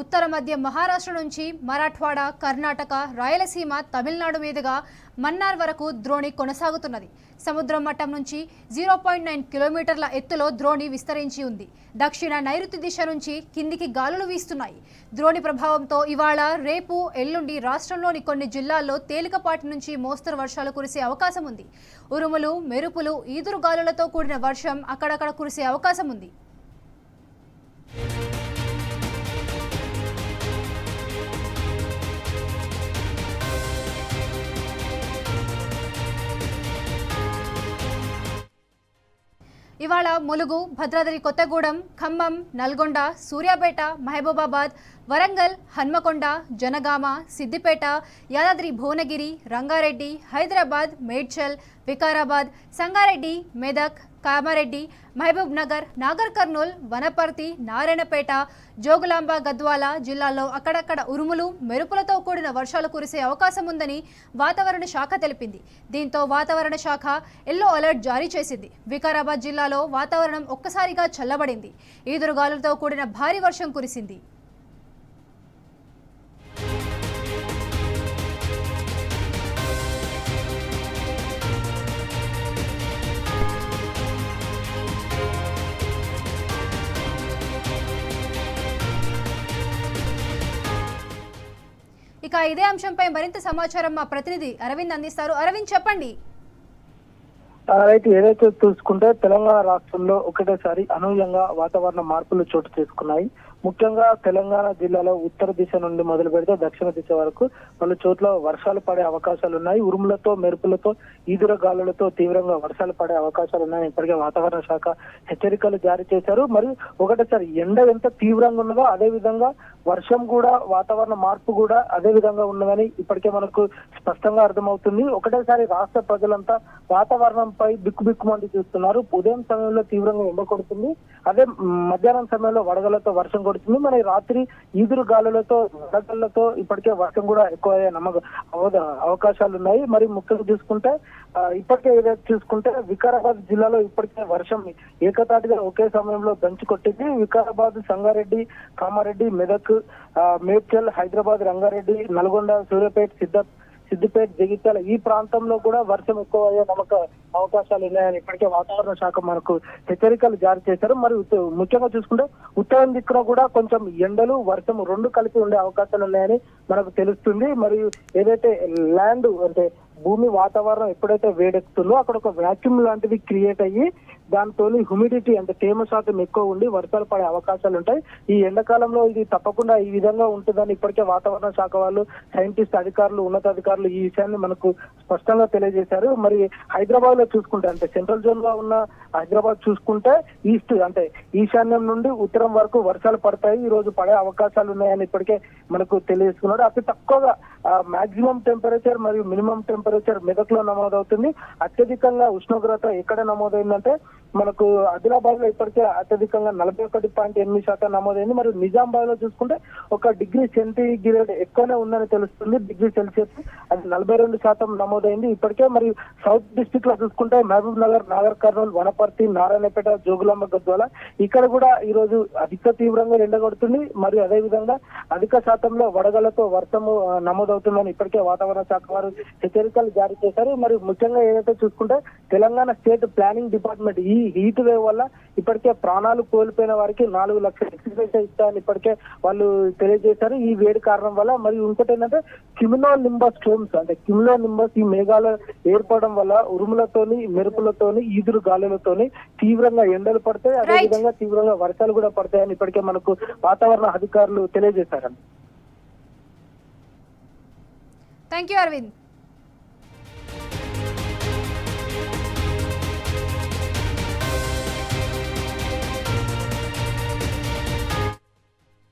ఉత్తర మధ్య మహారాష్ట్ర నుంచి మరాఠ్వాడ, కర్ణాటక, రాయలసీమ, తమిళనాడు మీదుగా మన్నార్ వరకు ద్రోణి కొనసాగుతున్నది. సముద్రం మట్టం నుంచి 0.9 కిలోమీటర్ల ఎత్తులో ద్రోణి విస్తరించి ఉంది. దక్షిణ నైరుతి దిశ నుంచి కిందికి గాలులు వీస్తున్నాయి. ద్రోణి ప్రభావంతో ఇవాళ, రేపు, ఎల్లుండి రాష్ట్రంలోని కొన్ని జిల్లాల్లో తేలికపాటి నుంచి మోస్తరు వర్షాలు కురిసే అవకాశం ఉంది. ఉరుములు, మెరుపులు, ఈదురు గాలులతో కూడిన వర్షం అక్కడక్కడ కురిసే అవకాశం ఉంది. ఇవాళ ములుగు, భద్రాద్రి కొత్తగూడెం, ఖమ్మం, నల్గొండ, సూర్యాపేట, మహబూబాబాద్, వరంగల్, హన్మకొండ, జనగామ, సిద్దిపేట, యాదాద్రి భువనగిరి, రంగారెడ్డి, హైదరాబాద్, మేడ్చల్, వికారాబాద్, సంగారెడ్డి, మెదక్, కామారెడ్డి, మహబూబ్ నగర్, నాగర్ కర్నూల్, వనపర్తి, నారాయణపేట, జోగులాంబ, గద్వాల జిల్లాల్లో అక్కడక్కడ ఉరుములు, మెరుపులతో కూడిన వర్షాలు కురిసే అవకాశం ఉందని వాతావరణ శాఖ తెలిపింది. దీంతో వాతావరణ శాఖ ఎల్లో అలర్ట్ జారీ చేసింది. వికారాబాద్ జిల్లాలో వాతావరణం ఒక్కసారిగా చల్లబడింది. ఈదురుగాలులతో కూడిన భారీ వర్షం కురిసింది. ఇక ఇదే అంశంపై మరింత సమాచారం మా ప్రతినిధి అరవింద్ అందిస్తారు. అరవింద్, చెప్పండి. అయితే ఏదైతే చూసుకుంటే తెలంగాణ రాష్ట్రంలో ఒకటేసారి అనూహ్యంగా వాతావరణ మార్పులు చోటు చేసుకున్నాయి. ముఖ్యంగా తెలంగాణ జిల్లాలో ఉత్తర దిశ నుండి మొదలు పెడితే దక్షిణ దిశ వరకు పలు చోట్ల వర్షాలు పడే అవకాశాలు ఉన్నాయి. ఉరుములతో, మెరుపులతో, ఈదుర గాలులతో తీవ్రంగా వర్షాలు పడే అవకాశాలు ఉన్నాయని ఇప్పటికే వాతావరణ శాఖ హెచ్చరికలు జారీ చేశారు. మరి ఒకటేసారి ఎండ ఎంత తీవ్రంగా ఉన్నదో అదే విధంగా వర్షం కూడా, వాతావరణ మార్పు కూడా అదే విధంగా ఉన్నదని ఇప్పటికే మనకు స్పష్టంగా అర్థమవుతుంది. ఒకటేసారి రాష్ట్ర ప్రజలంతా వాతావరణంపై బిక్కుబిక్కుమంది చూస్తున్నారు. ఉదయం సమయంలో తీవ్రంగా ఎండ కొడుతుంది, అదే మధ్యాహ్నం సమయంలో వడగళ్లతో వర్షం కొడుతుంది. మరి రాత్రి ఈదురు గాలులతో, వడగళ్లతో ఇప్పటికే వర్షం కూడా ఎక్కువ అవకాశాలు ఉన్నాయి. మరి ముఖ్యంగా చూసుకుంటే ఇప్పటికే ఏదైతే చూసుకుంటే వికారాబాద్ జిల్లాలో ఇప్పటికే వర్షం ఏకతాటిగా ఒకే సమయంలో దంచి కొట్టింది. వికారాబాద్, సంగారెడ్డి, కామారెడ్డి, మెదక్, మేడ్చల్, హైదరాబాద్, రంగారెడ్డి, నల్గొండ, సూర్యాపేట, సిద్దిపేట, జగిత్యాల ఈ ప్రాంతంలో కూడా వర్షం ఎక్కువ అయ్యే అవకాశాలు ఉన్నాయని ఇప్పటికే వాతావరణ శాఖ మనకు హెచ్చరికలు జారీ చేశారు. మరి ముఖ్యంగా చూసుకుంటే ఉత్తరం దిక్కున కూడా కొంచెం ఎండలు, వర్షం రెండు కలిపి ఉండే అవకాశాలు ఉన్నాయని మనకు తెలుస్తుంది. మరియు ఏదైతే ల్యాండ్ అంటే భూమి వాతావరణం ఎప్పుడైతే వేడెక్కుతుందో అక్కడ ఒక వ్యాక్యూమ్ లాంటిది క్రియేట్ అయ్యి దాంతో హ్యూమిడిటీ అంటే తేమ శాతం ఎక్కువ ఉండి వర్షాలు పడే అవకాశాలు ఉంటాయి. ఈ ఎండాకాలంలో ఇది తప్పకుండా ఈ విధంగా ఉంటుందని ఇప్పటికే వాతావరణ శాఖ వాళ్ళు, సైంటిస్ట్ అధికారులు, ఉన్నతాధికారులు ఈ విషయాన్ని మనకు స్పష్టంగా తెలియజేశారు. మరి హైదరాబాద్ లో చూసుకుంటే అంటే సెంట్రల్ జోన్ లో ఉన్న హైదరాబాద్ చూసుకుంటే ఈస్ట్ అంటే ఈశాన్యం నుండి ఉత్తరం వరకు వర్షాలు పడతాయి. ఈ రోజు పడే అవకాశాలు ఉన్నాయని ఇప్పటికే మనకు తెలియజేసుకున్నారు. అతి తక్కువగా మాక్సిమం టెంపరేచర్ మరియు మినిమం టెంపరేచర్ మెదక్ లో నమోదవుతుంది. అత్యధికంగా ఉష్ణోగ్రత ఎక్కడ నమోదైందంటే మనకు ఆదిలాబాద్ లో ఇప్పటికే అత్యధికంగా 41.8% నమోదైంది. మరియు నిజామాబాద్ లో చూసుకుంటే 1 డిగ్రీ సెంటీగ్రేడ్ ఎక్కువనే ఉందని తెలుస్తుంది. డిగ్రీ సెల్సియస్ అది 42% నమోదైంది ఇప్పటికే. మరియు సౌత్ డిస్ట్రిక్ట్ లో చూసుకుంటే మహబూబ్ నగర్, నాగర్ కర్నూల్, వనపర్తి, నారాయణపేట, జోగులాంబ, గద్వాల ఇక్కడ కూడా ఈ రోజు అధిక తీవ్రంగా ఎండగొడుతుంది. మరియు అదే విధంగా అధిక శాతంలో వడగళ్లతో వర్షము నమోదవుతుందని ఇప్పటికే వాతావరణ శాఖ వారు హెచ్చరికలు జారీ చేశారు. మరియు ముఖ్యంగా ఏదైతే చూసుకుంటే తెలంగాణ స్టేట్ ప్లానింగ్ డిపార్ట్మెంట్ ఈ హీట్ వేవ్ వల్ల ఇప్పటికే ప్రాణాలు కోల్పోయిన వారికి 4 లక్షల ఎక్స్గ్రేషియా ఇస్తారని ఇప్పటికే వాళ్ళు తెలియజేశారు ఈ వేడి కారణం వల్ల. మరియు ఇంకోటి ఏంటంటే క్యుములో నింబస్ స్టోమ్స్ అంటే క్యుములో నింబస్ ఈ మేఘాలు ఏర్పడడం వల్ల ఉరుములతోని, మెరుపులతోని, ఈదురు గాలులతోని తీవ్రంగా ఎండలు పడతాయి, అదేవిధంగా తీవ్రంగా వర్షాలు కూడా పడతాయని ఇప్పటికే మనకు వాతావరణ అధికారులు తెలియజేశారండి. Thank you Arvind.